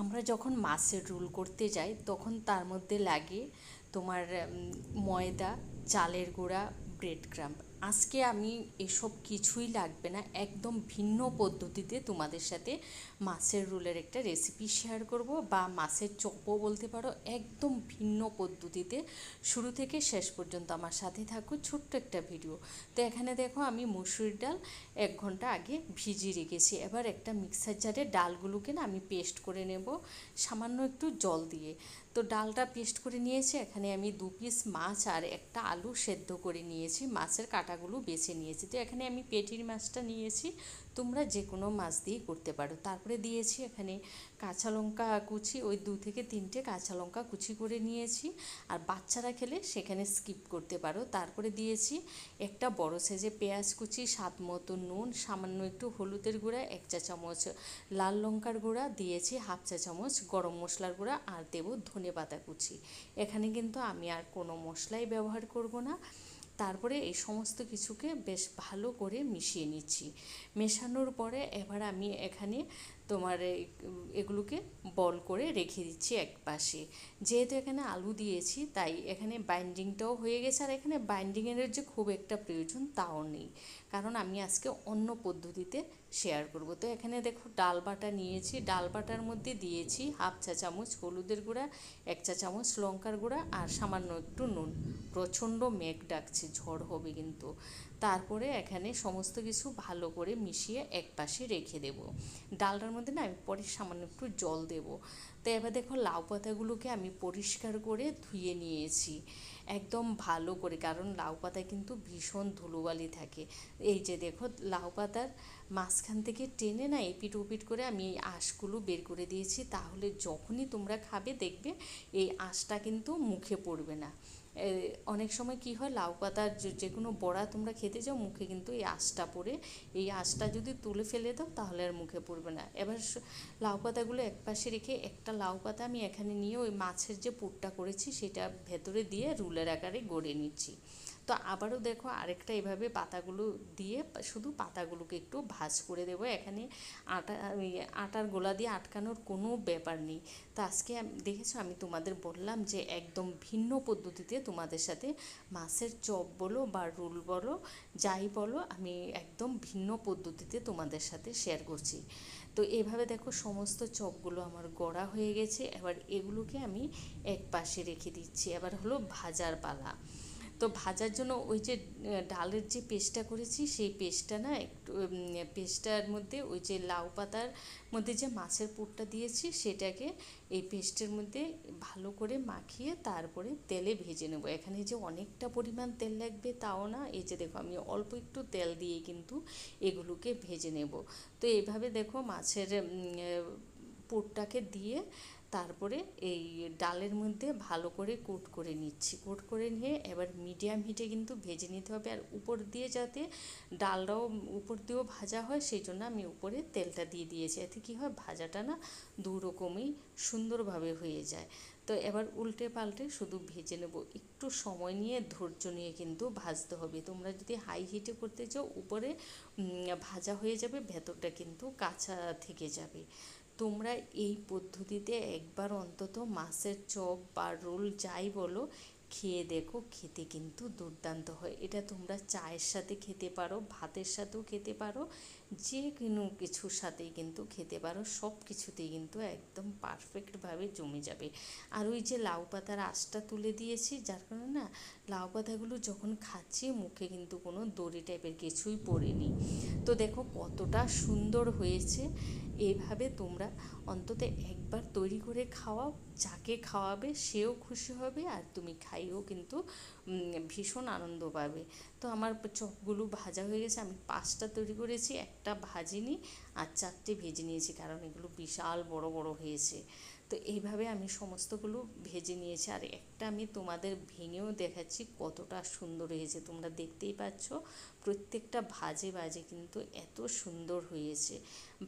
আমরা যখন মাছের রোল করতে যাই তখন তার মধ্যে লাগে তোমার ময়দা, চালের গুঁড়া, ব্রেড ক্রাম্ব। আজকে আমি এসব কিছুই লাগবে না, একদম ভিন্ন পদ্ধতিতে তোমাদের সাথে মাছের রোলের একটা রেসিপি শেয়ার করব, বা মাছের চপও বলতে পারো। একদম ভিন্ন পদ্ধতিতে শুরু থেকে শেষ পর্যন্ত আমার সাথে থাকো, ছোট্ট একটা ভিডিও। তো এখানে দেখো আমি মসুর ডাল 1 ঘন্টা আগে ভিজিয়ে রেখেছি। এবার একটা মিক্সার জারে ডালগুলোকে না আমি পেস্ট করে নেব সামান্য একটু জল দিয়ে। তো ডালটা পেস্ট করে নিয়েছি। এখানে আমি 2 পিস মাছ আর একটা আলু সেদ্ধ করে নিয়েছি, মাছের কাঁটাগুলো বেছে নিয়েছি। তো এখানে আমি পেটির মাছটা নিয়েছি, তোমরা যে কোনো মাছ দিয়ে করতে পারো। তারপরে দিয়েছি এখানে কাঁচা লঙ্কা কুচি, ওই 2 থেকে 3টে কাঁচা লঙ্কা কুচি করে নিয়েছি। আর বাচ্চারা খেলে সেখানে স্কিপ করতে পারো। তারপরে দিয়েছি একটা বড় সাইজে পেঁয়াজ কুচি, স্বাদ মতো নুন, সামান্য একটু হলুদের গুঁড়া, 1 চা চামচ লাল লঙ্কার গুঁড়া দিয়েছি, 1/2 চা চামচ গরম মশলার গুঁড়া, আর দেবো ধনেপাতা কুচি। এখানে কিন্তু আমি আর কোনো মশলাই ব্যবহার করব না। তারপরে এই সমস্ত কিছুকে বেশ ভালো করে মিশিয়ে নিচ্ছি। মেশানোর পরে এবার আমি এখানে তোমার এগুলোকে বল করে রেখে দিচ্ছি এক পাশে। যেহেতু এখানে আলু দিয়েছি তাই এখানে বাইন্ডিংটাও হয়ে গেছে, আর এখানে বাইন্ডিংয়ের যে খুব একটা প্রয়োজন তাও নেই, কারণ আমি আজকে অন্য পদ্ধতিতে শেয়ার করব। তো এখানে দেখো ডাল বাটা নিয়েছি, ডাল বাটার মধ্যে দিয়েছি 1/2 চা চামচ হলুদের গুঁড়া, 1 চা চামচ লঙ্কার গুঁড়া, আর সামান্য একটু নুন। প্রচণ্ড মেঘ ডাকছে, ঝড় হবে কিন্তু। তারপরে এখানে সমস্ত কিছু ভালো করে মিশিয়ে এক পাশে রেখে দেব। ডালটার মধ্যে না আমি পরে সামান্য একটু জল দেব। তো এবার দেখো লাউ পাতাগুলোকে আমি পরিষ্কার করে ধুয়ে নিয়েছি একদম ভালো করে, কারণ লাউ পাতায় কিন্তু ভীষণ ধুলোবালি থাকে। এই যে দেখো লাউ পাতার মাঝখান থেকে টেনে না এপিট ওপিট করে আমি এই আঁশগুলো বের করে দিয়েছি, তাহলে যখনই তোমরা খাবে দেখবে এই আঁশটা কিন্তু মুখে পড়বে না। অনেক সময় কি হয়, লাউ পাতার যে কোনো বড়া তোমরা খেতে যাও, মুখে কিন্তু এই আঁশটা পড়ে। এই আঁশটা যদি তুলে ফেলে দাও তাহলে আর মুখে পড়বে না। এবার লাউ পাতাগুলো একপাশে রেখে একটা লাউ পাতা আমি এখানে নিয়ে ওই মাছের যে পুরটা করেছি সেটা ভেতরে দিয়ে রুলের আকারে গড়ে নিচ্ছি। তো আবারও দেখো আরেকটা এভাবে পাতাগুলো দিয়ে শুধু পাতাগুলোকে একটু ভাঁজ করে দেবো। এখানে আটার গোলা দিয়ে আটকানোর কোনো ব্যাপার নেই। তো আজকে দেখেছো আমি তোমাদের বললাম যে একদম ভিন্ন পদ্ধতিতে তোমাদের সাথে মাছের চপ বলো বা রোল বলো যাই বলো, আমি একদম ভিন্ন পদ্ধতিতে তোমাদের সাথে শেয়ার করছি। তো এভাবে দেখো সমস্ত চপগুলো আমার গড়া হয়ে গেছে। এবার এগুলোকে আমি এক পাশে রেখে দিচ্ছি। এবার হলো ভাজার পালা। তো ভাজার জন্য ওই যে ডালের যে পেস্টটা করেছি সেই পেস্টটা না একটু পেস্টটার মধ্যে ওই যে লাউ পাতার মধ্যে যে মাছের পুরটা দিয়েছি সেটাকে এই পেস্টের মধ্যে ভালো করে মাখিয়ে তারপরে তেলে ভেজে নেব। এখানে যে অনেকটা পরিমাণ তেল লাগবে তাও না, এই যে দেখো আমি অল্প একটু তেল দিয়ে কিন্তু এগুলোকে ভেজে নেব। তো এইভাবে দেখো মাছের পুরটাকে দিয়ে তারপরে এই ডালের মধ্যে ভালো করে কোট করে নিচ্ছি। কোট করে নিয়ে এবার মিডিয়াম হিটে কিন্তু ভেজে নিতে হবে, আর উপর দিয়ে যাতে ডালটাও উপর দিয়েও ভাজা হয় সেই জন্য আমি উপরে তেলটা দিয়ে দিয়েছি। এতে কী হয়, ভাজাটা না দুরকমই সুন্দরভাবে হয়ে যায়। তো এবার উল্টে পাল্টে শুধু ভেজে নেব, একটু সময় নিয়ে ধৈর্য নিয়ে কিন্তু ভাজতে হবে। তোমরা যদি হাই হিটে করতে চাও উপরে ভাজা হয়ে যাবে, ভেতরটা কিন্তু কাঁচা থেকে যাবে। তোমরা এই পদ্ধতিতে একবার অন্তত মাছের চপ বা রোল যাই বলো খেয়ে দেখো, খেতে কিন্তু দুর্দান্ত হয়। এটা তোমরা চায়ের সাথে খেতে পারো, ভাতের সাথেও খেতে পারো, যে কোনো কিছুর সাথেই কিন্তু খেতে পারো। সব কিছুতেই কিন্তু একদম পারফেক্টভাবে জমে যাবে। আর ওই যে লাউ পাতার আঁশটা তুলে দিয়েছি, যার কারণে না লাউ পাতাগুলো যখন খাচ্ছি মুখে কিন্তু কোনো দড়ি টাইপের কিছুই পড়েনি। তো দেখো কতটা সুন্দর হয়েছে। এইভাবে তোমরা অন্তত একবার তৈরি করে খাওয়াও, যাকে খাওয়াবে সেও খুশি হবে, আর তুমি খাইও কিন্তু ভীষণ আনন্দ পাবে। তো আমার চপগুলো ভাজা হয়ে গেছে, আমি 5টা তৈরি করেছি, একটা ভাজিনি আর 4টে ভেজে নিয়েছি, কারণ এগুলো বিশাল বড় বড় হয়েছে। তো এইভাবে আমি সমস্তগুলো ভেজে নিয়েছি, আর একটা আমি তোমাদের ভেঙেও দেখাচ্ছি কতটা সুন্দর হয়েছে। তোমরা দেখতেই পাচ্ছ প্রত্যেকটা ভাজে ভাজে কিন্তু এত সুন্দর হয়েছে।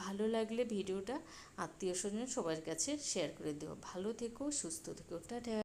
ভালো লাগলে ভিডিওটা আত্মীয় স্বজন সবার কাছে শেয়ার করে দিও। ভালো থেকো, সুস্থ থেকো, টাটা।